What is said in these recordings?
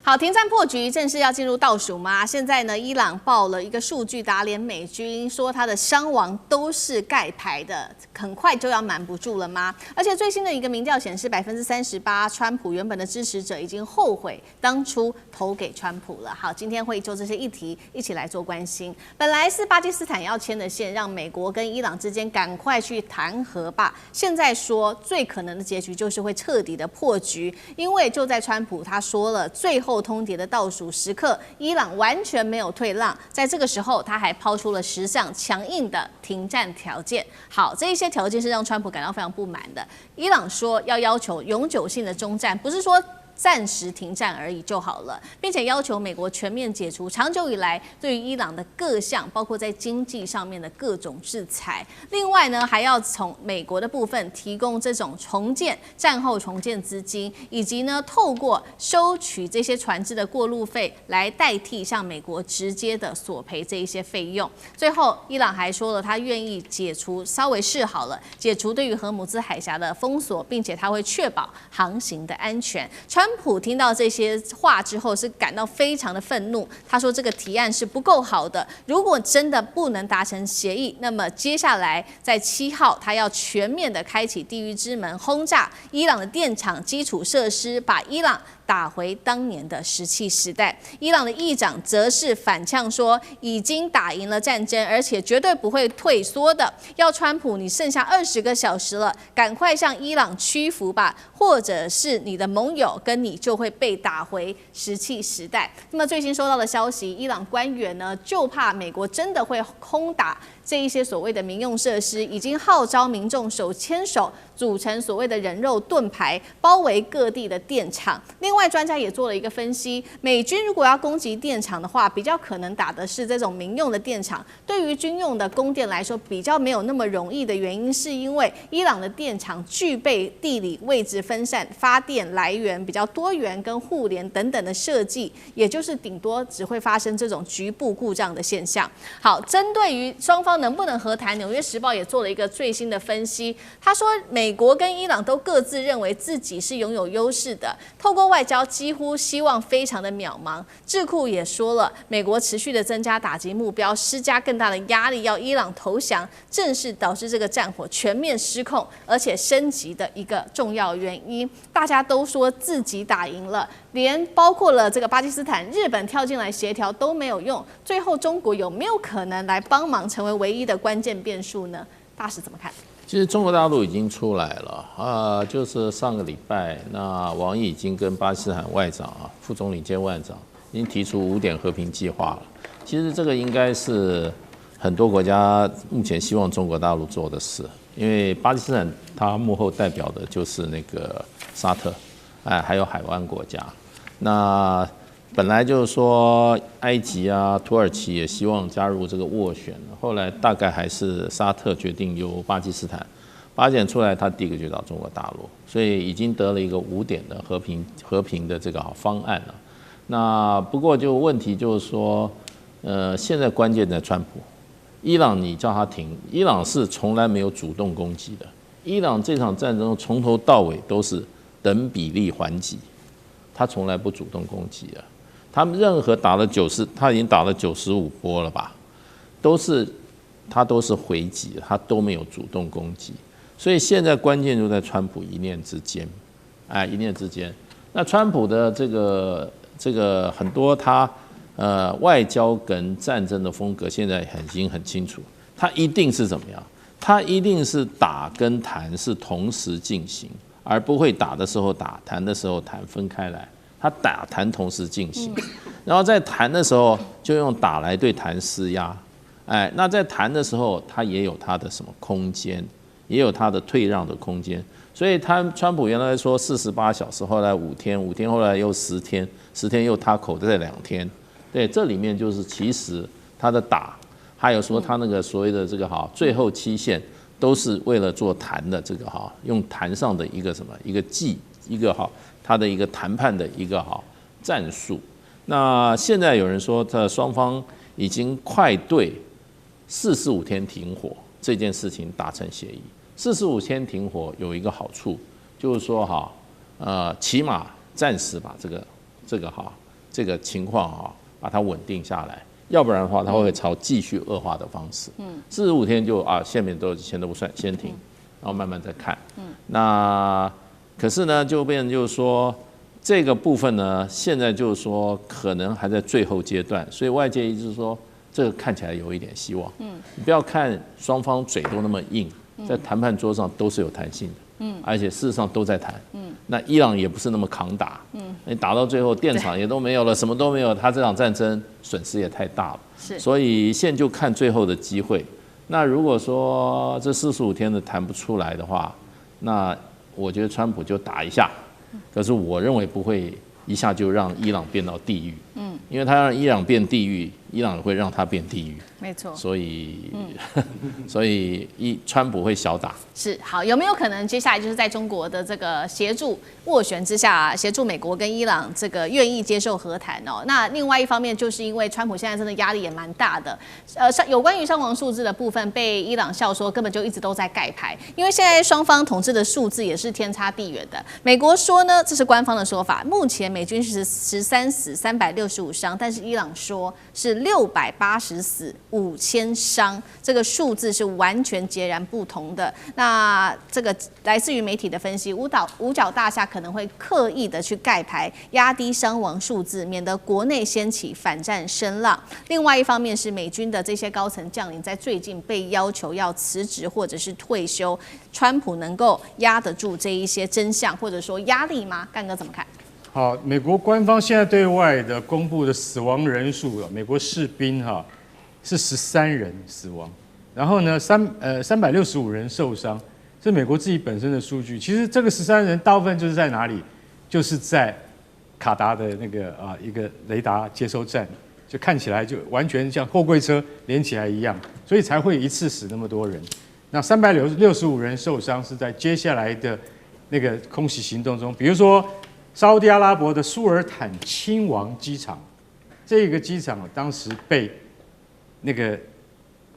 好，停战破局正式要进入倒数吗？现在呢，伊朗报了一个数据，打脸美军，说他的伤亡都是盖牌的，很快就要瞒不住了吗？而且最新的一个民调显示，38%川普原本的支持者已经后悔当初投给川普了。好，今天会就这些议题一起来做关心。本来是巴基斯坦要牵的线，让美国跟伊朗之间赶快去谈和吧。现在说最可能的结局就是会彻底的破局，因为就在川普他说了最后通牒的倒数时刻，伊朗完全没有退让，在这个时候他还抛出了10项强硬的停战条件。好，这一些条件是让川普感到非常不满的。伊朗说要求永久性的终战，不是说暂时停战而已就好了，并且要求美国全面解除长久以来对于伊朗的各项，包括在经济上面的各种制裁。另外呢，还要从美国的部分提供这种战后重建资金，以及呢透过收取这些船只的过路费来代替向美国直接的索赔这一些费用。最后，伊朗还说了，他愿意稍微示好了，解除对于荷姆兹海峡的封锁，并且他会确保航行的安全。川普听到这些话之后是感到非常的愤怒，他说这个提案是不够好的，如果真的不能达成协议，那么接下来在7号他要全面的开启地狱之门，轰炸伊朗的电厂基础设施，把伊朗打回当年的石器时代。伊朗的议长则是反呛说，已经打赢了战争，而且绝对不会退缩的。要川普，你剩下20个小时了，赶快向伊朗屈服吧，或者是你的盟友跟你就会被打回石器时代。那么最新收到的消息，伊朗官员呢就怕美国真的会轰打这一些所谓的民用设施，已经号召民众手牵手组成所谓的人肉盾牌，包围各地的电厂。另外，专家也做了一个分析，美军如果要攻击电厂的话，比较可能打的是这种民用的电厂。对于军用的供电来说，比较没有那么容易的原因，是因为伊朗的电厂具备地理位置分散、发电来源比较多元跟互联等等的设计，也就是顶多只会发生这种局部故障的现象。好，针对于双方能不能和谈，《纽约时报》也做了一个最新的分析。他说，美国跟伊朗都各自认为自己是拥有优势的，透过外交几乎希望非常的渺茫。智库也说了，美国持续的增加打击目标，施加更大的压力，要伊朗投降，正是导致这个战火全面失控而且升级的一个重要原因。大家都说自己打赢了，连包括了这个巴基斯坦、日本跳进来协调都没有用。最后，中国有没有可能来帮忙，成为唯一的关键变数呢？大使怎么看？其实中国大陆已经出来了就是上个礼拜，那王毅已经跟巴基斯坦外长副总理兼外长已经提出5点和平计划了。其实这个应该是很多国家目前希望中国大陆做的事，因为巴基斯坦它幕后代表的就是那个沙特，还有海湾国家。那本来就是说，埃及土耳其也希望加入这个斡旋，后来大概还是沙特决定由巴基斯坦出来，他第一个就到中国大陆，所以已经得了一个5点的和平的这个方案了。那不过就问题就是说，现在关键在川普，伊朗你叫他停，伊朗是从来没有主动攻击的，伊朗这场战争从头到尾都是等比例还击，他从来不主动攻击的。他们任何他已经打了95波了吧，他都是回击，他都没有主动攻击，所以现在关键就在川普一念之间，一念之间。那川普的这个很多他外交跟战争的风格现在已经很清楚，他一定是怎么样？他一定是打跟谈是同时进行，而不会打的时候打，谈的时候谈，分开来。他打谈同时进行，然后在谈的时候就用打来对谈施压，那在谈的时候他也有他的什么空间，也有他的退让的空间。所以川普原来说48小时，后来5天，5天后来又10天，10天又他口袋2天，对，这里面就是其实他的打，还有说他那个所谓的这个最后期限，都是为了做谈的这个用谈上的一个什么一个他的一个谈判的一个战术。那现在有人说，双方已经快对45天停火这件事情达成协议。45天停火有一个好处，就是说起码暂时把这个这个情况啊，把它稳定下来。要不然的话，它会朝继续恶化的方式。45天就下面先都不算，先停，然后慢慢再看。那可是呢，就变成就是说，这个部分呢，现在就是说可能还在最后阶段，所以外界一直说这个看起来有一点希望。你不要看双方嘴都那么硬，在谈判桌上都是有弹性的。而且事实上都在谈。那伊朗也不是那么扛打。你打到最后电厂也都没有了，什么都没有，他这场战争损失也太大了。所以现在就看最后的机会。那如果说这45天的谈不出来的话，那我觉得川普就打一下。可是我认为不会一下就让伊朗变到地狱。因为他让伊朗变地狱，伊朗会让他变地狱。没错。所以，川普会小打。是好，有没有可能接下来就是在中国的这个协助斡旋之下，协助美国跟伊朗这个愿意接受和谈哦？那另外一方面，就是因为川普现在真的压力也蛮大的，有关于伤亡数字的部分，被伊朗笑说根本就一直都在盖牌，因为现在双方统治的数字也是天差地远的。美国说呢，这是官方的说法，目前美军是13死365伤，但是伊朗说是680死5000伤，这个数字是完全截然不同的。那这个来自于媒体的分析，五角大厦可能会刻意的去盖牌，压低伤亡数字，免得国内掀起反战声浪。另外一方面是美军的这些高层将领在最近被要求要辞职或者是退休，川普能够压得住这一些真相或者说压力吗？干哥怎么看？好，美国官方现在对外的公布的死亡人数，美国士兵是13人死亡，然后呢365人受伤，是美国自己本身的数据。其实这个13人大部分就是在哪里？就是在卡达的那个一个雷达接收站，就看起来就完全像货柜车连起来一样，所以才会一次死那么多人。那365人受伤是在接下来的那个空袭行动中，比如说沙特阿拉伯的苏尔坦亲王机场，这个机场当时被那个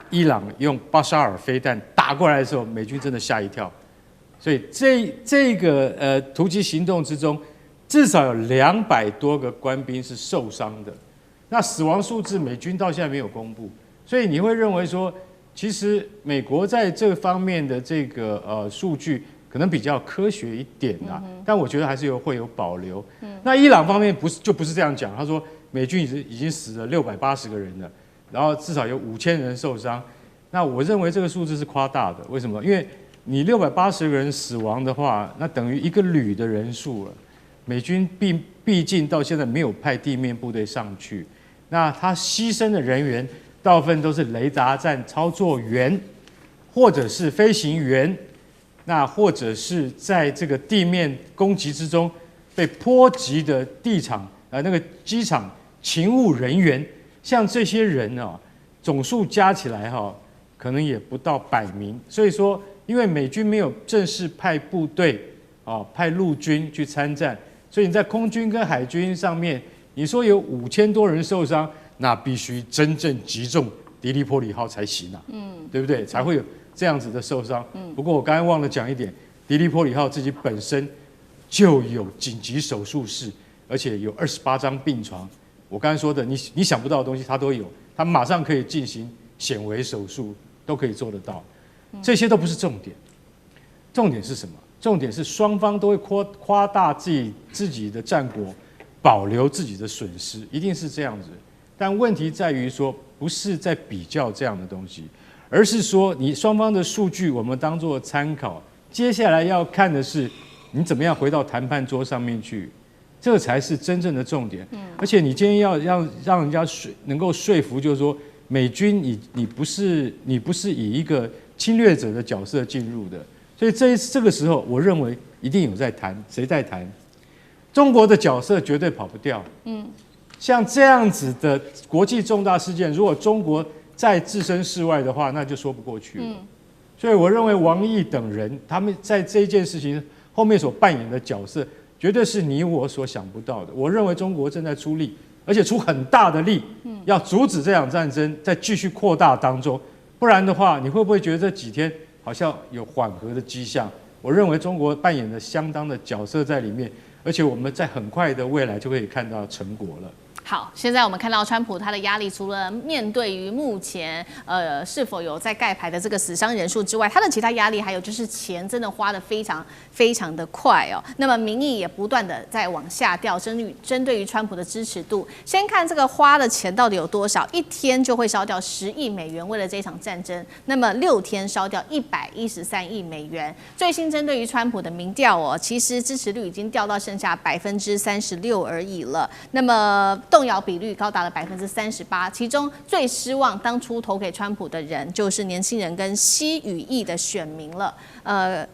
伊朗用巴沙尔飞弹打过来的时候，美军真的吓一跳。所以这个突击行动之中，至少有200多个官兵是受伤的。那死亡数字美军到现在没有公布，所以你会认为说，其实美国在这方面的这个数据可能比较科学一点啦，但我觉得还是会有保留。那伊朗方面不是这样讲，他说美军已经死了680个人了，然后至少有5000人受伤。那我认为这个数字是夸大的，为什么？因为你680个人死亡的话，那等于一个旅的人数了。美军毕竟到现在没有派地面部队上去，那他牺牲的人员大部分都是雷达站操作员，或者是飞行员，那或者是在这个地面攻击之中被波及的那个机场勤务人员，像这些人总数加起来可能也不到100名。所以说，因为美军没有正式派部队派陆军去参战，所以你在空军跟海军上面，你说有5000多人受伤，那必须真正击中迪利波里号才行对不对？才会有这样子的受伤。不过我刚才忘了讲一点，迪利波里号自己本身就有紧急手术室，而且有28张病床。我刚才说的，你想不到的东西它都有，它马上可以进行显微手术，都可以做得到。这些都不是重点，重点是什么？重点是双方都会夸大自己的战果，保留自己的损失，一定是这样子。但问题在于说，不是在比较这样的东西，而是说你双方的数据我们当做参考，接下来要看的是你怎么样回到谈判桌上面去，这才是真正的重点。而且你今天要让人家能够说服，就是说美军你不是以一个侵略者的角色进入的，所以这个时候我认为一定有在谈，谁在谈？中国的角色绝对跑不掉。像这样子的国际重大事件，如果中国再置身事外的话，那就说不过去了。所以我认为王毅等人他们在这件事情后面所扮演的角色，绝对是你我所想不到的。我认为中国正在出力，而且出很大的力，要阻止这场战争在继续扩大当中。不然的话，你会不会觉得这几天好像有缓和的迹象？我认为中国扮演了相当的角色在里面，而且我们在很快的未来就可以看到成果了。好，现在我们看到川普他的压力，除了面对于目前是否有在盖牌的这个死伤人数之外，他的其他压力还有就是钱真的花得非常的快哦。那么民意也不断的在往下掉，针对于川普的支持度。先看这个花的钱到底有多少，一天就会烧掉10亿美元，为了这场战争。那么6天烧掉113亿美元。最新针对于川普的民调哦，其实支持率已经掉到剩下36%而已了。那么动摇比率高达了38%，其中最失望当初投给川普的人就是年轻人跟西语裔的选民了。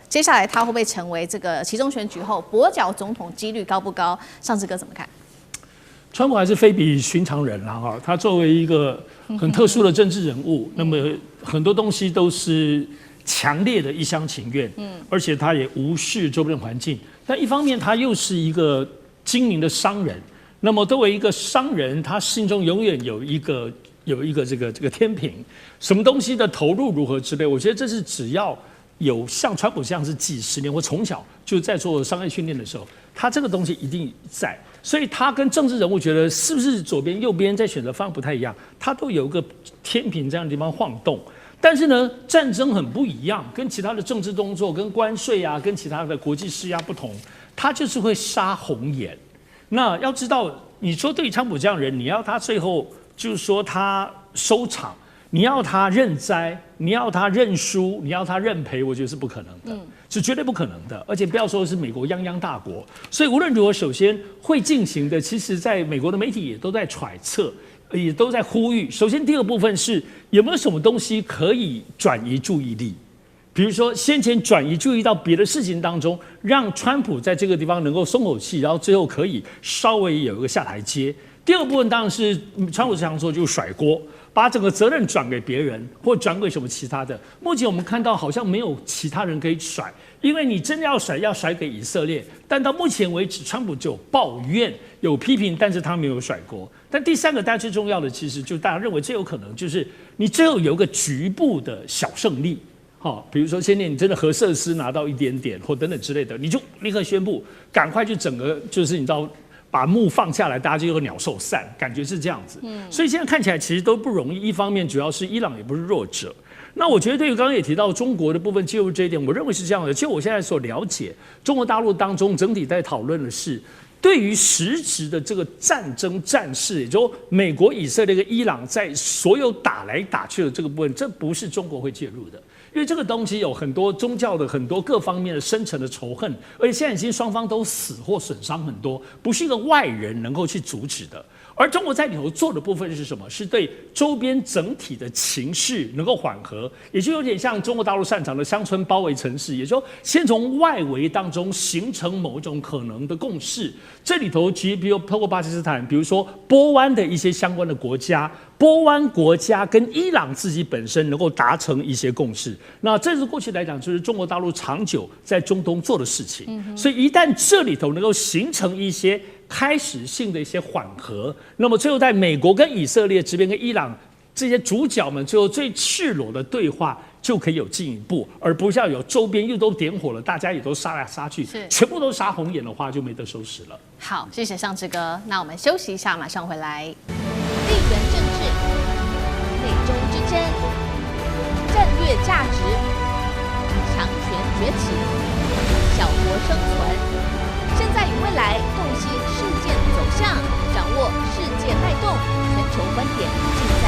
接下来他会不会成为这个期中选举后跛脚总统几率高不高？上次哥怎么看？川普还是非比寻常人啦哈，他作为一个很特殊的政治人物，那么很多东西都是强烈的一厢情愿，而且他也无视周边的环境。但一方面他又是一个精明的商人，那么作为一个商人，他心中永远有一个这个天平，什么东西的投入如何之类，我觉得这是只要有像川普这样是几十年，我从小就在做商业训练的时候，他这个东西一定在，所以他跟政治人物觉得是不是左边右边在选择方向不太一样，他都有一个天平这样的地方晃动。但是呢，战争很不一样，跟其他的政治动作、跟关税啊、跟其他的国际施压不同，他就是会杀红眼。那要知道，你说对于川普这样的人，你要他最后就是说他收场，你要他认栽，你要他认输，你要他认赔，我觉得是不可能的，是绝对不可能的。而且不要说是美国泱泱大国，所以无论如何，首先会进行的，其实在美国的媒体也都在揣测，也都在呼吁。首先，第二个部分是有没有什么东西可以转移注意力。比如说，先前转移注意到别的事情当中，让川普在这个地方能够松口气，然后最后可以稍微有一个下台阶。第二个部分当然是川普常说就是甩锅，把整个责任转给别人，或转给什么其他的。目前我们看到好像没有其他人可以甩，因为你真的要甩给以色列，但到目前为止，川普只有抱怨、有批评，但是他没有甩锅。但第三个，大家最重要的，其实就大家认为最有可能就是你最后有一个局部的小胜利。比如说先前你真的核设施拿到一点点或等等之类的，你就立刻宣布，赶快去整个就是你知道把幕放下来，大家就有鸟兽散，感觉是这样子。所以现在看起来其实都不容易。一方面主要是伊朗也不是弱者。那我觉得对于刚刚也提到中国的部分介入这一点，我认为是这样的。就我现在所了解，中国大陆当中整体在讨论的是，对于实质的这个战争战事，也就是美国、以色列跟伊朗在所有打来打去的这个部分，这不是中国会介入的。因为这个东西有很多宗教的很多各方面的深层的仇恨，而且现在已经双方都死或损伤很多，不是一个外人能够去阻止的。而中国在里头做的部分是什么？是对周边整体的情势能够缓和，也就有点像中国大陆擅长的乡村包围城市，也就先从外围当中形成某种可能的共识。这里头其实比如透过巴基斯坦，比如说波湾的一些相关的国家，波湾国家跟伊朗自己本身能够达成一些共识。那这是过去来讲，就是中国大陆长久在中东做的事情。所以一旦这里头能够形成一些开始性的一些缓和，那么最后在美国跟以色列这边跟伊朗这些主角们最后最赤裸的对话就可以有进一步，而不像有周边又都点火了，大家也都杀来杀去，全部都杀红眼的话，就没得收拾了。好，谢谢尚志哥，那我们休息一下，马上回来。地缘政治、美中之争、战略价值、强权崛起、小国生存。现在与未来洞悉事件走向，掌握世界脉动，全球观点尽在